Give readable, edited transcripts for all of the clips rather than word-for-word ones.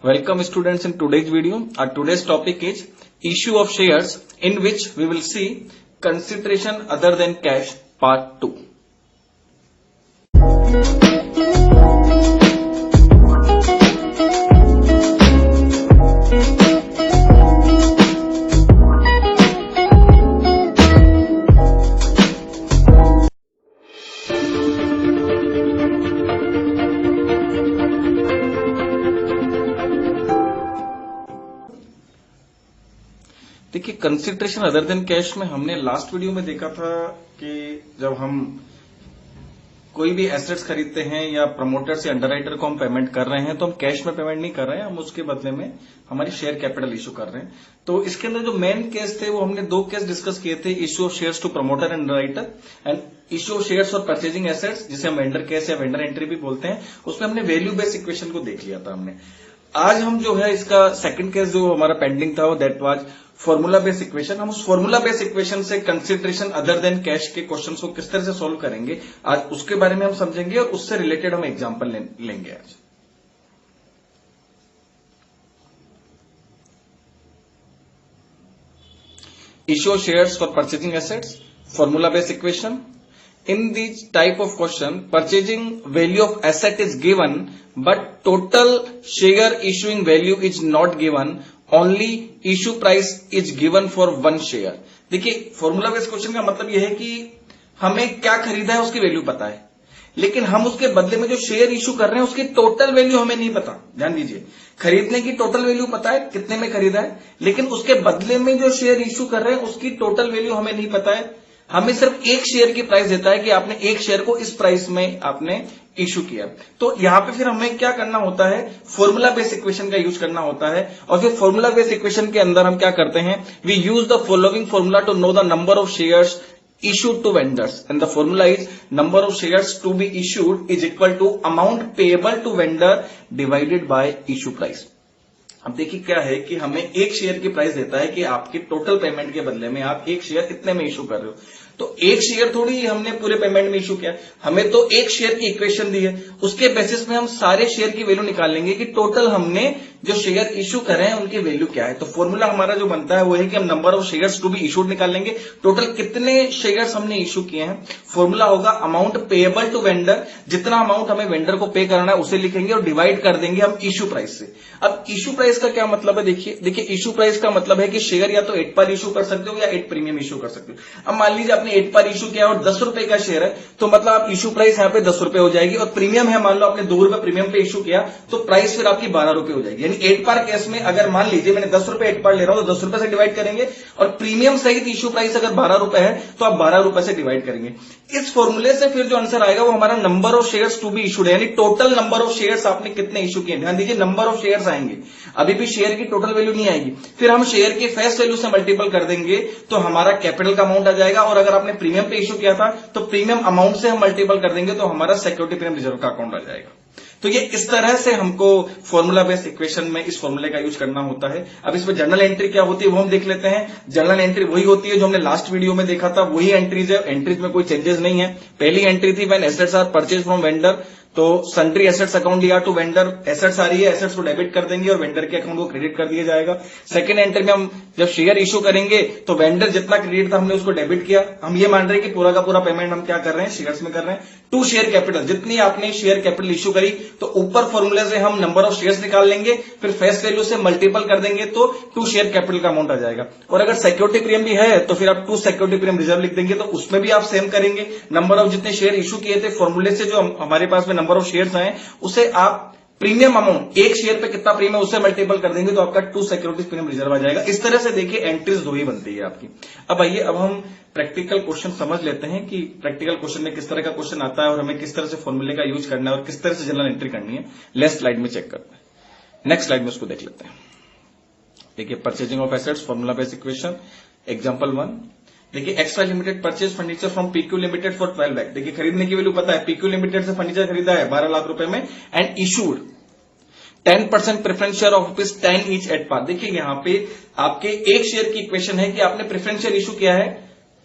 Welcome students in today's video. Our today's topic is issue of shares, in which we will see consideration other than cash part 2. देखिए consideration other than cash में हमने last video में देखा था कि जब हम कोई भी एसेट्स खरीदते हैं या प्रमोटर से अंडरराइटर को हम पेमेंट कर रहे हैं तो हम कैश में पेमेंट नहीं कर रहे हैं, हम उसके बदले में हमारी शेयर कैपिटल इशू कर रहे हैं। तो इसके अंदर जो मेन केस थे वो हमने 2 केस डिस्कस किए थे, issue of shares to promoter and underwriter and issue of shares for purchasing assets, जिसे हम वेंडर केस या वेंडर एंट्री भी बोलते हैं। उसमें हमने वैल्यू बेस्ड इक्वेशन को देख लिया था हमने। आज हम जो है इसका सेकंड केस जो हमारा पेंडिंग था वो that was formula based equation. हम उस फॉर्मूला बेस्ड इक्वेशन से कंसिडरेशन अदर देन कैश के क्वेश्चंस को किस तरह से सॉल्व करेंगे आज उसके बारे में हम समझेंगे और उससे रिलेटेड हम एग्जांपल लेंगे आज। Issue shares for purchasing assets, formula based equation. In this type of question, purchasing value of asset is given, but total share issuing value is not given. Only issue price is given for one share. देखिए formula based question का मतलब यह है कि हमें क्या खरीदा है उसकी वैल्यू पता है, लेकिन हम उसके बदले में जो शेयर इशू कर रहे हैं उसकी टोटल वैल्यू हमें नहीं पता। ध्यान दीजिए, खरीदने की टोटल वैल्यू पता है कितने में खरीदा है, लेकिन उसके बदले में जो शेयर इशू कर रहे हैं उसकी टोटल वैल्यू हमें नहीं पता है। हमें सिर्फ एक शेयर की प्राइस देता है कि आपने एक शेयर को इस प्राइस में आपने इशू किया। तो यहां पे फिर हमें क्या करना होता है, फॉर्मूला बेस्ड इक्वेशन का यूज करना होता है। और फिर फॉर्मूला बेस्ड इक्वेशन के अंदर हम क्या करते हैं, we use the following formula to know the number of shares issued to vendors, and the formula is number of shares to be issued is equal to amount payable to vendor divided by issue price. अब देखिए क्या है कि हमें एक share की price देता है कि आपकी टोटल पेमेंट के बदले में आप एक शेयर कितने में इशू कर रहे हो। तो एक शेयर थोड़ी हमने पूरे पेमेंट में इशू किया, हमें तो एक शेयर की इक्वेशन दी है, उसके बेसिस में हम सारे शेयर की वैल्यू निकाल लेंगे कि टोटल हमने जो शेयर इशू कर रहे हैं उनकी वैल्यू क्या है। तो फॉर्मूला हमारा जो बनता है वो है कि हम number of shares to be issued निकाल लेंगे, टोटल कितने शेयर्स हमने इशू किए हैं। फॉर्मूला होगा अमाउंट पेएबल टू वेंडर, जितना अमाउंट हमें वेंडर को पे करना है उसे लिखेंगे और डिवाइड कर देंगे हम इशू प्राइस से। अब इशू प्राइस का क्या मतलब है, देखिए इशू प्राइस का मतलब है कि शेयर या तो 8 पर इशू कर सकते हो या 8 प्रीमियम इशू कर सकते हो। अब मान लीजिए आपने 8 पर इशू किया और 10 रुपए का शेयर है, तो मतलब आप इशू प्राइस यहां पे 10 रुपए हो जाएगी, और प्रीमियम है मान लो आपने 2 रुपए प्रीमियम पे इशू किया तो प्राइस फिर आपकी 12 रुपए हो जाएगी। यानी 8 पर केस में अगर मान लीजिए मैंने 10 रुपए 8 पर ले रहा हूं तो 10 रुपए से डिवाइड करेंगे, और प्रीमियम सहित इशू प्राइस अगर 12 रुपए है तो आप 12 रुपए से डिवाइड करेंगे। इस फॉर्मूले से फिर जो आंसर आएगा वो हमारा number of shares to be issued है, यानी टोटल नंबर ऑफ शेयर्स आपने कितने इशू किए। ध्यान दीजिए नंबर ऑफ शेयर्स आएंगे, अभी भी शेयर की टोटल वैल्यू नहीं आएगी। फिर हम शेयर की फेस वैल्यू से मल्टीपल कर देंगे तो हमारा कैपिटल का अमाउंट आ जाएगा, और अगर आपने प्रीमियम पे इशू किया था तो प्रीमियम अमाउंट से हम मल्टीपल कर देंगे तो हमारा सिक्योरिटी प्रीमियम रिजर्व का अकाउंट आ जाएगा। तो ये इस तरह से हमको फॉर्मूला बेस्ड इक्वेशन में इस फॉर्मूले का यूज करना होता है। अब इसमें जर्नल एंट्री क्या होती है वो हम देख लेते हैं। जर्नल एंट्री वही होती है जो हमने लास्ट वीडियो में देखा था, वही एंट्रीज है, एंट्रीज में कोई चेंजेस नहीं है। पहली एंट्री थी when assets are purchase from vendor, तो सन्ड्री एसेट्स अकाउंट लिया टू वेंडर, एसेट्स आ रही है, एसेट्स को डेबिट कर देंगे और वेंडर के अकाउंट को क्रेडिट कर दिया जाएगा। सेकंड एंट्री में हम जब शेयर इशू करेंगे तो वेंडर जितना क्रेडिट था हमने उसको डेबिट किया। हम ये मान रहे हैं कि पूरा का पूरा पेमेंट हम क्या कर रहे हैं, शेयर्स में कर रहे हैं। टू शेयर कैपिटल, जितनी आपने शेयर कैपिटल इशू करी तो ऊपर फॉर्मूले से हम नंबर ऑफ शेयर्स निकाल लेंगे, फिर फेस वैल्यू से मल्टीपल कर देंगे तो 2 शेयर कैपिटल का अमाउंट आ जाएगा। और अगर सिक्योरिटी प्रीमियम भी है तो फिर आप 2 सिक्योरिटी प्रीमियम रिजर्व लिख देंगे, तो उसमें भी आप सेम करेंगे। नंबर ऑफ जितने शेयर इशू किए थे फॉर्मूले से जो हमारे पास में नंबर ऑफ शेयर्स आए उसे आप प्रीमियम अमाउंट एक शेयर पे कितना प्रीमियम उससे मल्टीपल कर देंगे तो आपका 2 सिक्योरिटीज प्रीमियम रिजर्व आ जाएगा। इस तरह से देखिए एंट्रीज 2 ही बनती है आपकी। अब आइए अब हम प्रैक्टिकल क्वेश्चन समझ लेते हैं कि प्रैक्टिकल क्वेश्चन में किस तरह का क्वेश्चन आता है और हमें किस तरह से फॉर्मूले का यूज करना है और किस तरह से जनरल एंट्री करनी है। लेफ्ट स्लाइड में चेक करते हैं, नेक्स्ट स्लाइड में उसको देख लेते हैं। देखिए purchasing of assets, formula based equation, example 1। देखिए extra limited purchase furniture from PQ limited for 12 lakh. देखिए खरीदने की वैल्यू पता है, पीक्यू लिमिटेड से फर्नीचर खरीदा है 12 लाख रुपए में, and issued 10% preference share of ₹10 each at par. देखिए यहां पे आपके एक शेयर की इक्वेशन है कि आपने प्रेफरेंस शेयर इशू किया है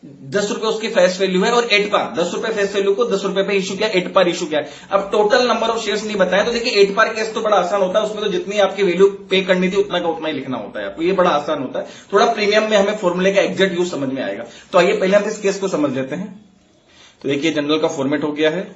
₹10 उसकी फेस वैल्यू है और एट पार ₹10 फेस वैल्यू को ₹10 पे इशू किया, एट पार इशू किया। अब टोटल नंबर ऑफ शेयर्स नहीं बताया, तो देखिए एट पार केस तो बड़ा आसान होता है, उसमें तो जितनी आपकी वैल्यू पे करनी थी उतना का उतना ही लिखना होता है आपको, ये बड़ा आसान होता है। थोड़ा प्रीमियम में हमें फॉर्मूले का एग्जैक्ट यूज समझ में आएगा। तो आइए पहले हम इस केस को समझ लेते हैं। तो देखिए जनरल का फॉर्मेट हो गया है।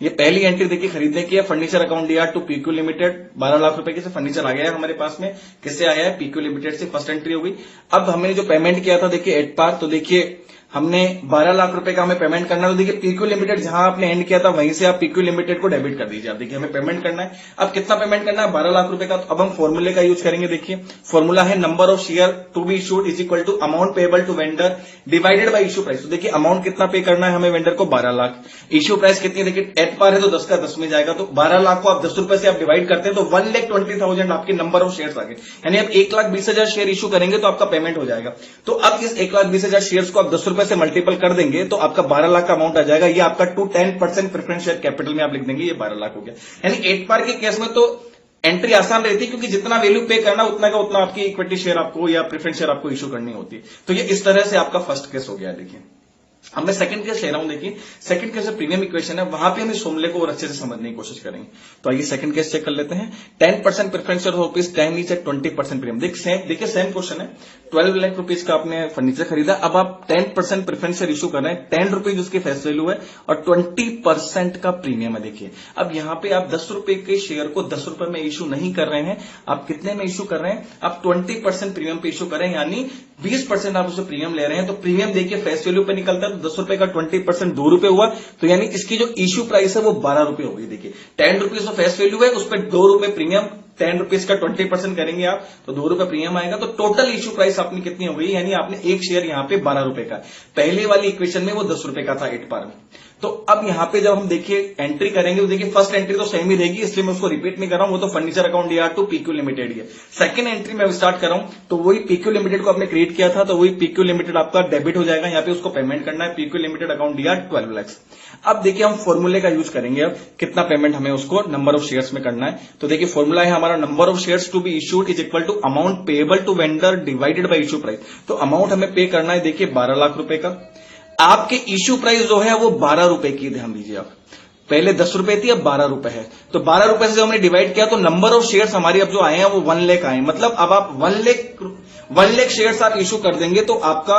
ये पहली एंट्री देखिए खरीदने की है, फर्नीचर अकाउंट दिया टू पीक्यू लिमिटेड, 12 लाख रुपए के से फर्नीचर आ गया है हमारे पास में। किससे आया है? पीक्यू लिमिटेड से फर्स्ट एंट्री हो गई। अब हमने जो पेमेंट किया था देखिए एट पार, तो देखिए हमने 12 लाख रुपए का हमें पेमेंट करना है। तो देखिए पीक्यू लिमिटेड जहां आपने एंड किया था वहीं से आप पीक्यू लिमिटेड को डेबिट कर दीजिए। आप देखिए हमें पेमेंट करना है। अब कितना पेमेंट करना है? 12 लाख रुपए का। तो अब हम फॉर्मूले का यूज करेंगे। देखिए फॉर्मूला है number of share to be issued is equal to amount payable to vendor divided by issue price. तो देखिए अमाउंट कितना पे करना है हमें वेंडर को? 12 लाख। इशू प्राइस कितनी है? देखिए एट पार है तो 10 का 10 में जाएगा, तो 12 लाख को आप ₹10 से आप डिवाइड करते हैं तो 1,20,000 आपके नंबर ऑफ शेयर्स आ गए। यानी आप 1,20,000 शेयर इशू करेंगे तो आपका पेमेंट हो जाएगा। तो अब इस 1,20,000 शेयर्स को आप ₹10 से मल्टीपल कर देंगे तो आपका 12 लाख का अमाउंट आ जाएगा। ये आपका 10% प्रेफरेंस शेयर कैपिटल में आप लिख देंगे, ये 12 लाख हो गया। यानी एट पार के केस में तो एंट्री आसान रहती है क्योंकि जितना वैल्यू पे करना उतना का उतना आपकी इक्विटी शेयर आपको या प्रेफरेंस शेयर आपको इशू करनी होती है। तो ये इस तरह से आपका फर्स्ट केस हो गया। देखिए अब मैं सेकंड केस ले रहा हूं। देखिए सेकंड केस में प्रीमियम इक्वेशन है, वहां पे हम इस फॉर्मूले को और अच्छे से समझने की कोशिश करेंगे। तो आइए सेकंड केस चेक कर लेते हैं। 10% preference share ₹10 each eight 20% premium. देखिए सेम क्वेश्चन है। 12 लाख रुपीज का आपने फर्नीचर खरीदा, अब आप 10% प्रेफरेंस शेयर इशू कर रहे हैं, ₹10 उसकी फेस वैल्यू है और 20% का प्रीमियम है। देखिए अब यहां पे आप ₹10 के शेयर को ₹10 में इशू नहीं कर रहे हैं, आप कितने में इशू कर रहे हैं? आप 20% प्रीमियम पे इशू कर रहे हैं, यानी 20% आप उसे प्रीमियम ले रहे हैं। तो प्रीमियम देखिए फेस वैल्यू पे निकलता है तो ₹10 का 20% ₹2 हुआ, तो यानी इसकी जो इशू प्राइस है वो ₹12 होगी। देखिए ₹10 फेस वैल्यू है, उस पर ₹2 प्रीमियम, ₹10 का 20% करेंगे आप तो ₹2 प्रीमियम आएगा। तो टोटल इशू प्राइस आपने कितनी हो गई? यानी आपने एक शेयर यहां पे ₹12 का, पहले वाली इक्वेशन में वो ₹10 का था एट पार में। तो अब यहां पे जब हम देखिए एंट्री करेंगे तो देखिए फर्स्ट एंट्री तो सेम ही रहेगी, इसलिए मैं उसको रिपीट नहीं कर रहा हूं, वो तो फर्नीचर अकाउंट दिया टू पीक्यू लिमिटेड है। सेकंड एंट्री में स्टार्ट कर रहा हूं तो वही पीक्यू लिमिटेड को आपने क्रिएट किया था, तो वही पीक्यू लिमिटेड आपका डेबिट हो जाएगा, यहां पे उसको पेमेंट करना है। पीक्यू लिमिटेड अकाउंट दिया 12 लाख। अब देखिए हम फॉर्मूले का यूज करेंगे, अब कितना पेमेंट हमें उसको नंबर ऑफ शेयर्स में करना है। तो देखिए फॉर्मूला है हमारा number of shares to be issued is equal to amount payable to vendor divided by issue price. तो अमाउंट हमें पे करना है देखिए 12 लाख रुपए का। आपके इशू प्राइस जो है वो ₹12 की, ध्यान दीजिए आप, पहले ₹10 थी अब ₹12 है। तो ₹12 से जो हमने डिवाइड किया तो नंबर ऑफ शेयर्स हमारी अब जो आए हैं वो 1 लाख आए। मतलब अब आप 1 लाख शेयर्स आप इशू कर देंगे तो आपका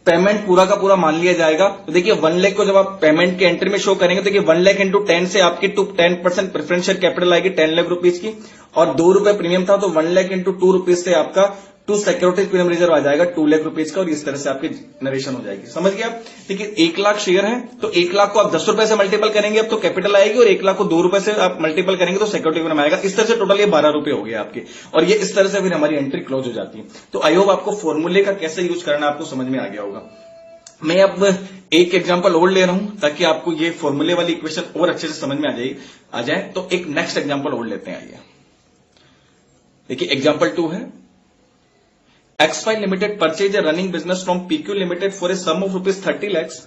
पेमेंट पूरा का पूरा मान लिया जाएगा। तो देखिए 1 लाख को जब आप पेमेंट के एंट्री में शो करेंगे तो देखिए 1 लाख इंटू 10 से आपकी 10% प्रेफरेंस शेयर कैपिटल आएगी 10 लाख रुपीज की, और ₹2 प्रीमियम था तो 1 लाख इंटू ₹2 से आपका 2 सिक्योरिटीज प्रीमियम रिजर्व आ जाएगा 2 लाख रुपीज का, और इस तरह से आपकी नरेशन हो जाएगी। समझ गया? देखिए 1 लाख शेयर है तो 1 लाख को आप ₹10 से मल्टीपल करेंगे अब तो कैपिटल आएगी, और 1 लाख को ₹2 से आप मल्टीपल करेंगे तो सिक्योरिटी प्रीमियम आएगा। इस तरह से टोटल ये ₹12 हो गया आपके, और ये इस तरह से फिर हमारी एंट्री क्लोज हो जाती है। तो आई होप आपको फॉर्मूले का कैसे यूज करना आपको समझ में आ गया होगा। मैं अब एक एग्जांपल और ले रहा हूं ताकि आपको ये फॉर्मूले वाली इक्वेशन और अच्छे से समझ में आ जाए। तो एक नेक्स्ट एग्जांपल और लेते हैं। आइए देखिए एग्जांपल 2 है, XY Limited purchased a running business from PQ Limited for a sum of ₹30 lakhs,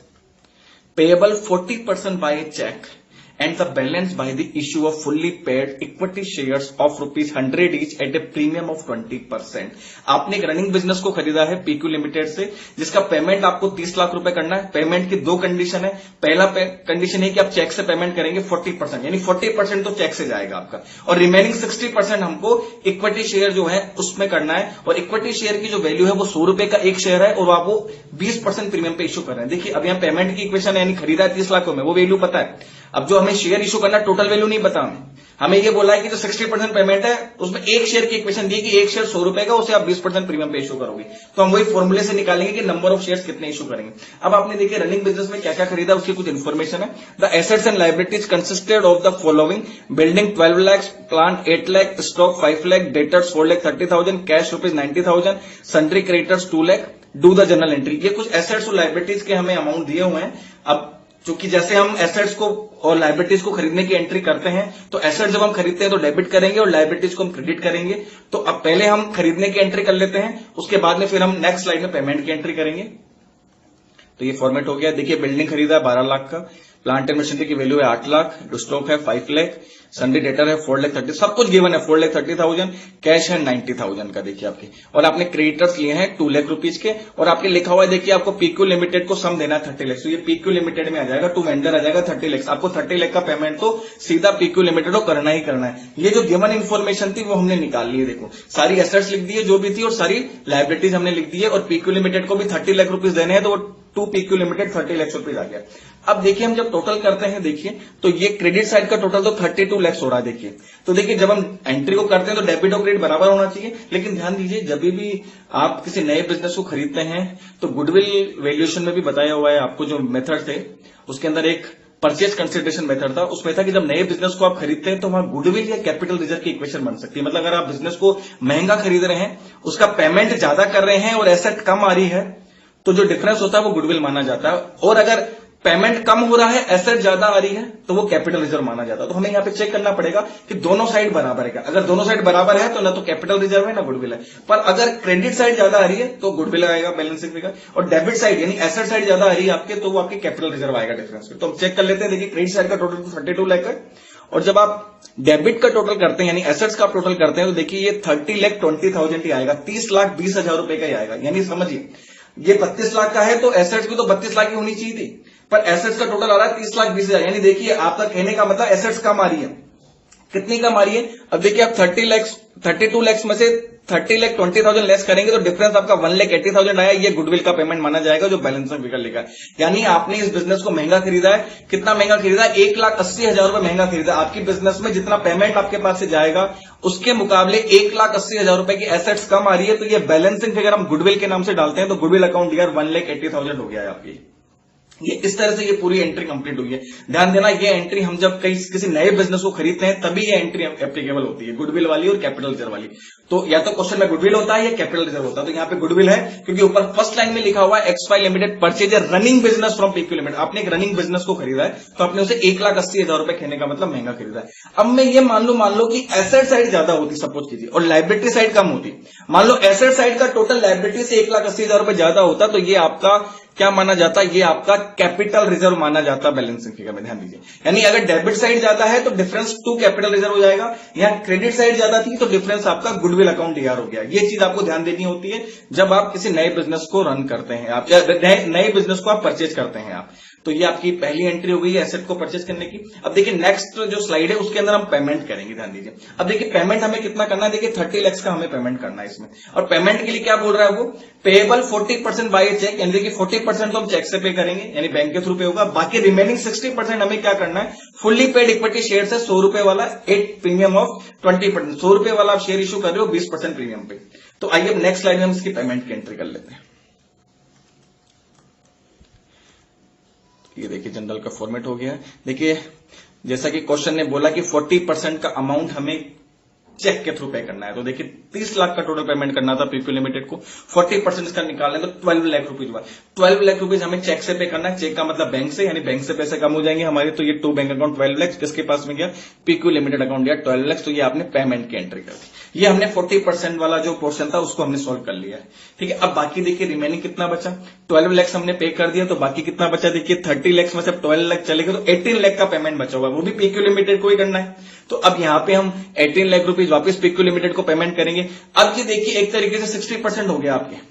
payable 40% by a check and the balance by the issue of fully paid equity shares of ₹100 each at a premium of 20%। आपने एक running business को खरीदा है PQ limited से, जिसका payment आपको 30 लाख रुपए करना है। पेमेंट की 2 कंडीशन है। पहला कंडीशन है कि आप चेक से पेमेंट करेंगे 40%, यानी 40% तो चेक से जाएगा आपका, और रिमेनिंग 60% हमको इक्विटी शेयर जो है उसमें करना है। और इक्विटी शेयर की जो वैल्यू है वो ₹100 का एक शेयर है, और आप वो 20% प्रीमियम पे इशू कर रहे हैं। देखिए अब यहां पेमेंट की इक्वेशन यानी खरीदा है 30 लाख में, वो वैल्यू पता है। अब जो हमें शेयर इशू करना टोटल वैल्यू नहीं पता हमें ये बोला है कि जो 60% पेमेंट है उसमें एक शेयर की इक्वेशन दी कि एक शेयर ₹100 का, उसे आप 20% प्रीमियम पे इशू करोगे। तो हम वही फॉर्मूले से निकालेंगे कि नंबर ऑफ शेयर्स कितने इशू करेंगे। अब आपने देखिए रनिंग बिजनेस में क्या क्या खरीदा उसकी कुछ इन्फॉर्मेशन है। The assets and liabilities consisted of the following: building 12 lakh, plant 8 lakh, stock 5 lakh, debtors 4,30,000, cash ₹90,000, sundry creditors 2 lakh. Do the general entry. ये कुछ एसेट्स और लायबिलिटीज के हमें अमाउंट दिए हुए हैं। अब चूंकि जैसे हम एसेट्स को और लायबिलिटीज को खरीदने की एंट्री करते हैं तो एसेट जब हम खरीदते हैं तो डेबिट करेंगे और लायबिलिटीज को हम क्रेडिट करेंगे। तो अब पहले हम खरीदने की एंट्री कर लेते हैं, उसके बाद में फिर हम नेक्स्ट स्लाइड में पेमेंट की एंट्री करेंगे। तो ये फॉर्मेट हो गया। देखिए बिल्डिंग खरीदा है 12 लाख का, प्लांट एंड मशीनरी की वैल्यू है 8 लाख, स्टॉक है 5 लाख, सन्डी डेटर है 4,30,000, सब कुछ गिवन है, 4,30,000, कैश है 90,000 का देखिए आपके, और आपने क्रेडिटर्स लिए हैं 2 लाख रुपीज के, और आपके लिखा हुआ है देखिए आपको पीक्यू लिमिटेड को सम देना है 30 लाख, तो ये पीक्यू लिमिटेड में आ जाएगा, टू वेंडर आ जाएगा 30 लाख, आपको 30 लाख का पेमेंट तो सीधा पीक्यू लिमिटेड को करना ही करना है। ये जो गिवन इन्फॉर्मेशन थी वो हमने निकाल ली है, देखो सारी एसेट्स लिख दी है जो भी थी और सारी लायबिलिटीज हमने लिख दी है, और पीक्यू लिमिटेड को भी 30 लाख रुपीज देने हैं, तो वो to PQ limited 30 lakh rupees आ गया। अब देखिए हम जब टोटल करते हैं देखिए तो ये क्रेडिट साइड का टोटल तो 32 लाख हो रहा है देखिए, तो देखिए जब हम एंट्री को करते हैं तो डेबिट और क्रेडिट बराबर होना चाहिए, लेकिन ध्यान दीजिए जब भी आप किसी नए बिजनेस को खरीदते हैं तो गुडविल वैल्यूएशन में भी बताया हुआ है आपको, जो मेथड थे उसके अंदर एक परचेज कंसिडरेशन मेथड था, उसमें था कि जब नए बिजनेस को आप खरीदते हैं तो वहां गुडविल या कैपिटल रिजर्व की इक्वेशन बन सकती है। मतलब अगर आप बिजनेस को महंगा खरीद रहे हैं, उसका पेमेंट ज्यादा कर रहे हैं और एसेट कम आ रही है, तो जो डिफरेंस होता है वो गुडविल माना जाता है, और अगर पेमेंट कम हो रहा है एसेट ज्यादा आ रही है तो वो कैपिटल रिजर्व माना जाता है। तो हमें यहां पे चेक करना पड़ेगा कि दोनों साइड बराबर है क्या, अगर दोनों साइड बराबर है तो ना तो कैपिटल रिजर्व है ना गुडविल है, पर अगर क्रेडिट साइड ज्यादा आ रही है तो गुडविल आएगा बैलेंसिंग फिगर, और डेबिट साइड यानी एसेट साइड ज्यादा आ रही है आपके तो वो आपके कैपिटल रिजर्व आएगा डिफरेंस में। तो हम चेक कर लेते हैं, देखिए क्रेडिट साइड का टोटल 32 लाख है, और जब आप डेबिट का टोटल करते हैं यानी एसेट्स का आप टोटल करते हैं तो देखिए ये 30,20,000 ही आएगा, 30,20,000 रुपए का ही आएगा। यानी समझिए ये 32 लाख का है तो एसेट्स भी तो 32 लाख की होनी चाहिए थी, पर एसेट्स का टोटल आ रहा है 30,20,000, यानी देखिए आपका कहने का मतलब एसेट्स कम आ रही है। कितनी कम आ रही है? अब देखिए आप 32 लाख में से 30,20,000 लेस करेंगे तो डिफरेंस आपका 1,80,000 आया, ये गुडविल का पेमेंट माना जाएगा जो बैलेंसिंग फिगर लिखा है। यानी आपने इस बिजनेस को महंगा खरीदा है, कितना महंगा खरीदा है? 1,80,000 रुपए महंगा खरीदा। आपकी बिजनेस में जितना पेमेंट आपके पास से जाएगा उसके मुकाबले 1,80,000 रुपए की एसेट्स कम आ रही है, तो ये बैलेंसिंग फिगर हम गुडविल के नाम से डालते हैं, तो गुडविल अकाउंट ईयर 1,80,000 हो गया है आपकी। ये इस तरह से ये पूरी एंट्री कंप्लीट हुई है। ध्यान देना ये एंट्री हम जब किसी नए बिजनेस को खरीदते हैं तभी ये एंट्री एप्लीकेबल होती है, गुडविल वाली और कैपिटल रिजर्व वाली। तो या तो क्वेश्चन में गुडविल होता है या कैपिटल रिजर्व होता है, तो यहाँ पे गुडविल है क्योंकि ऊपर फर्स्ट लाइन में लिखा हुआ है XY limited purchase running business from PQ limited. आपने एक रनिंग बिजनेस को खरीदा है तो आपने उसे 1,80,000 रुपए कहने का मतलब महंगा खरीदा है। अब मैं ये मान लो कि एसेट साइड ज्यादा होती, सपोज कीजिए, और लायबिलिटी साइड कम होती। मान लो एसेट साइड का टोटल लायबिलिटी से 1,80,000 रुपए ज्यादा होता तो ये आपका क्या माना जाता? ये आपका कैपिटल रिजर्व माना जाता बैलेंसिंग फिगर में। ध्यान दीजिए, यानी अगर डेबिट साइड ज्यादा है तो डिफरेंस टू कैपिटल रिजर्व हो जाएगा, यहां क्रेडिट साइड ज्यादा थी तो डिफरेंस आपका गुडविल अकाउंट ईआर हो गया। ये चीज आपको ध्यान देनी होती है जब आप किसी नए बिजनेस को रन करते हैं आप, या नए बिजनेस को आप परचेज करते हैं आप। तो ये आपकी पहली एंट्री हो गई है एसेट को परचेज करने की। अब देखिए नेक्स्ट जो स्लाइड है उसके अंदर हम पेमेंट करेंगे। ध्यान दीजिए, अब देखिए पेमेंट हमें कितना करना है, देखिए 30 लाख का हमें पेमेंट करना है इसमें, और पेमेंट के लिए क्या बोल रहा है वो, पेएबल 40% बाय चेक, यानी देखिए 40% तो हम चेक से पे करेंगे यानी बैंक के थ्रू पे होगा, बाकी रिमेनिंग 60% हमें क्या करना है, फुल्ली पेड इक्विटी शेयर है 100 रुपए वाला, एट प्रीमियम ऑफ 20%, 100 रुपए वाला आप शेयर इशू कर रहे हो 20% प्रीमियम पे। तो आइए नेक्स्ट स्लाइड में हम इसकी पेमेंट की एंट्री कर लेते हैं। ये देखिए जनरल का फॉर्मेट हो गया है। देखिए जैसा कि क्वेश्चन ने बोला कि 40% का अमाउंट हमें चेक के थ्रू पे करना है, तो देखिए 30 लाख का टोटल पेमेंट करना था पीपीयू लिमिटेड को, 40% इसका निकालना है तो 12 लाख रुपीज हुआ। 12 लाख रुपीज हमें चेक से पे करना है, चेक का मतलब बैंक से, यानी बैंक से पैसे कम हो जाएंगे हमारे, तो ये टू बैंक अकाउंट 12 लाख, किसके पास में गया, पीक्यू लिमिटेड अकाउंट गया 12 लाख, तो ये आपने पेमेंट की एंट्री कर दी। ये हमने 40% वाला जो पोर्शन था उसको हमने सोल्व कर लिया है। ठीक है, अब बाकी देखिए रिमेनिंग कितना बचा, 12 लाख हमने पे कर दिया, तो बाकी कितना बचा देखिए 30 लाख में से 12 लाख चले गए तो 18 लाख का पेमेंट बचा हुआ, वो भी पीक्यू लिमिटेड को ही करना है। तो अब यहां पे हम 18 लाख रुपीज वापस पीक्यू लिमिटेड को पेमेंट करेंगे। अब ये देखिए एक तरीके से 60% हो गया आपके,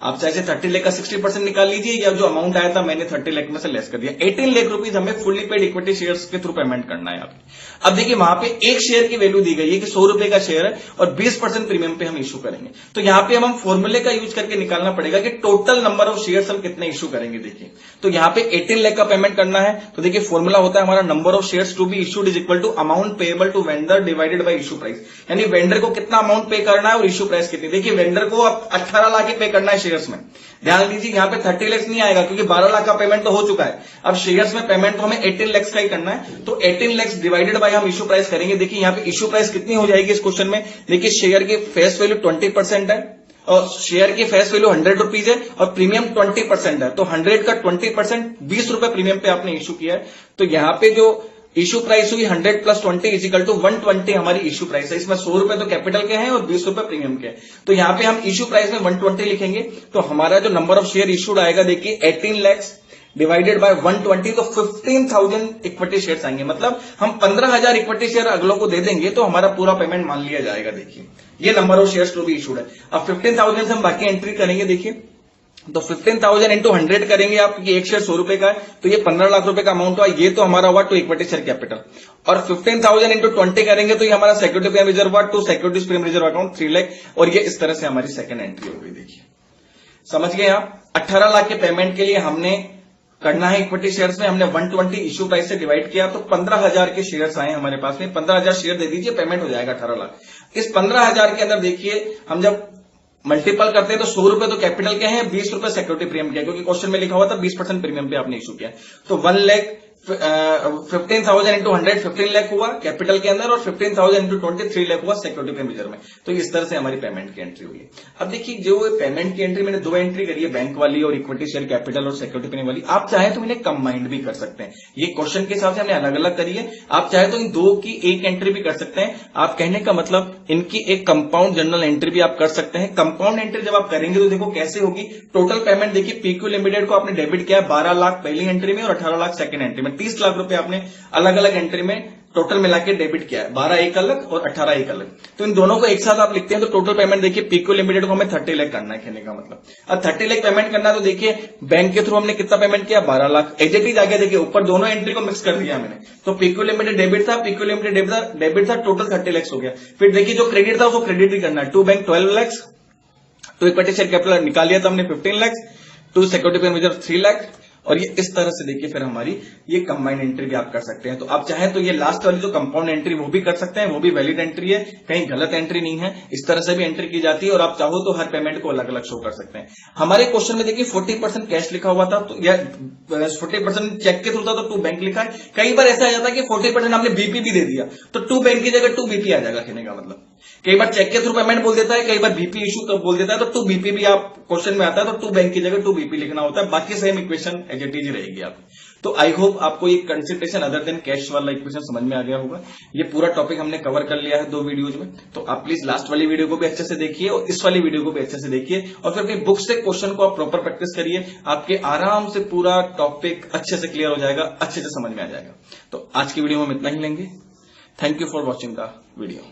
आप चाहे 30 लाख का 60% निकाल लीजिए, या जो अमाउंट आया था मैंने 30 लाख में से लेस कर दिया। 18 लाख रुपीज हमें फुल्ली पेड इक्विटी शेयर्स के थ्रू पेमेंट करना है आपके। अब देखिए वहां पे एक शेयर की वैल्यू दी गई है कि 100 रुपए का शेयर है और 20% प्रीमियम पे हम इशू करेंगे, तो यहां पे हम फॉर्मूले का यूज करके निकालना पड़ेगा कि टोटल नंबर ऑफ शेयर्स हम कितने इशू करेंगे। देखिए तो यहां पे 18 लाख का पेमेंट करना है, तो देखिए फॉर्मूला होता है हमारा number of shares to be issued is equal to amount payable to vendor divided by issue price, यानी वेंडर को कितना अमाउंट पे करना है और इशू प्राइस कितनी। देखिए वेंडर को अब 18 लाख पे करना है शेयर्स में, ध्यान दीजिए यहां पे 30 लाख नहीं आएगा क्योंकि 12 लाख का पेमेंट तो हो चुका है। अब शेयर्स में पेमेंट तो हमें 18 लाख का ही करना है, तो 18 लाख डिवाइडेड बाय हम इशू प्राइस करेंगे। देखिए यहां पे इशू प्राइस कितनी हो जाएगी इस क्वेश्चन में, देखिए शेयर की फेस वैल्यू 20% है और शेयर की फेस वैल्यू 100 रुपीज है और प्रीमियम 20% है, तो 100 का 20% 20 रुपए प्रीमियम पे आपने इशू किया है, तो यहां पे जो इशू प्राइस हुई 100 + 20 इजिकल टू 120 हमारी इशू प्राइस है। इसमें 100 रुपए तो कैपिटल के हैं और 20 रुपए प्रीमियम के हैं, तो यहां पे हम इशू प्राइस में 120 लिखेंगे, तो हमारा जो नंबर ऑफ शेयर इशूड आएगा देखिए 18 लाख डिवाइडेड बाय 120 तो 15,000 इक्विटी शेयर्स आएंगे। मतलब हम 15,000 इक्विटी शेयर अगलों को दे देंगे तो हमारा पूरा पेमेंट मान लिया जाएगा। देखिए ये number of shares to be issued है। अब 15,000 से हम बाकी एंट्री करेंगे। देखिए तो 15,000 इंटू 100 करेंगे आप, क्योंकि एक शेयर 100 रुपए का है तो ये 15 लाख रुपए का अमाउंट हुआ। ये तो हमारा हुआ टू इक्विटी शेयर कैपिटल। और 15,000 इंटू 20 करेंगे तो ये हमारा सिक्योरिटी प्रीमियम रिजर्व हुआ to securities premium reserve account 3 lakh. और ये इस तरह से हमारी सेकंड एंट्री हो गई। देखिए समझ गए आप। 18 लाख के पेमेंट के लिए हमने करना है इक्विटी शेयर्स में, हमने 120 इश्यू प्राइस से डिवाइड किया तो 15,000 के शेयर्स आए हमारे पास में। 15,000 शेयर दे दीजिए, पेमेंट हो जाएगा 18 लाख। इस 15,000 के अंदर देखिए हम जब मल्टीपल करते हैं तो 100 रुपए तो कैपिटल के हैं, 20 रुपए सिक्योरिटी प्रीमियम के, क्योंकि क्वेश्चन में लिखा हुआ था 20% प्रीमियम पे आपने इशू किया। तो 1 लाख 15,000 इंटू 100 15 लाख हुआ कैपिटल के अंदर, और 15,000 इंटू 20 3 लाख हुआ सिक्योरिटी प्रीमियम रिजर्व में। तो इस तरह से हमारी पेमेंट की एंट्री हुई। अब देखिए जो पेमेंट की एंट्री मैंने 2 एंट्री करी है, बैंक वाली और इक्विटी शेयर कैपिटल और सिक्योरिटी प्रीमियम वाली। आप चाहे तो इन्हें कंबाइंड भी कर सकते हैं, ये क्वेश्चन के हिसाब से हमने अलग अलग करी है। आप चाहे तो इन दो की एक एंट्री भी कर सकते हैं। आप कहने का मतलब इनकी एक कंपाउंड जनरल एंट्री भी आप कर सकते हैं। कंपाउंड एंट्री जब आप करेंगे तो देखो कैसे होगी। टोटल पेमेंट देखिए पीक्यू लिमिटेड को आपने डेबिट किया 12 लाख पहली एंट्री में और 18 लाख सेकंड एंट्री में। 30 लाख रुपए आपने अलग अलग एंट्री में टोटल मिला के डेबिट किया है। 12 एक अलग और 18 एक अलग। तो इन दोनों को एक साथ आप लिखते हैं तो टोटल पेमेंट देखिए पीक्यू लिमिटेड को हमें 30 लाख करना है, कहने का मतलब। अब 30 लाख पेमेंट करना है तो देखिए बैंक के थ्रू हमने कितना पेमेंट किया 12 लाख। एजेटी जाके देखिए ऊपर दोनों एंट्री को मिक्स कर दिया मैंने। तो पीक्यू लिमिटेड डेबिट था, पीक्यू लिमिटेड डेबिट था, टोटल 30 लाख हो गया। फिर देखिए जो क्रेडिट था उसको क्रेडिट ही करना है। To bank 12 lakh, to equity share capital निकाल लिया था हमने 15 lakh, to security premium reserve 3 lakh. और ये इस तरह से देखिए फिर हमारी ये कंबाइंड एंट्री भी आप कर सकते हैं। तो आप चाहें तो ये लास्ट वाली जो कंपाउंड एंट्री वो भी कर सकते हैं, वो भी वैलिड एंट्री है, कहीं गलत एंट्री नहीं है। इस तरह से भी एंट्री की जाती है और आप चाहो तो हर पेमेंट को अलग अलग शो कर सकते हैं। हमारे क्वेश्चन में देखिए 40% कैश लिखा हुआ था, तो या 40% चेक के थ्रू था तो 2 बैंक लिखा है। कई बार ऐसा आ जाता है कि 40% हमने बीपी भी दे दिया तो 2 बैंक की जगह 2 बीपी आ जाएगा, कहने का मतलब। कई बार चेक के थ्रू पेमेंट बोल देता है, कई बार बीपी इशू तो बोल देता है, तो 2 बीपी भी आप क्वेश्चन में आता है तो 2 बैंक की जगह 2 बीपी लिखना होता है। बाकी same equation as it is रहेगी आप। तो आई होप आपको ये कंसिडरेशन अदर देन कैश वाला इक्वेशन समझ में आ गया होगा। ये पूरा टॉपिक हमने कवर कर लिया है 2 वीडियोज में। तो आप प्लीज लास्ट वाली वीडियो को भी अच्छे से देखिए और इस वाली वीडियो को भी अच्छे से देखिए और फिर अपनी बुक से क्वेश्चन को आप प्रॉपर प्रैक्टिस करिए। आपके आराम से पूरा टॉपिक अच्छे से क्लियर हो जाएगा, अच्छे से समझ में आ जाएगा। तो आज की वीडियो में हम इतना ही लेंगे। Thank you for watching the video.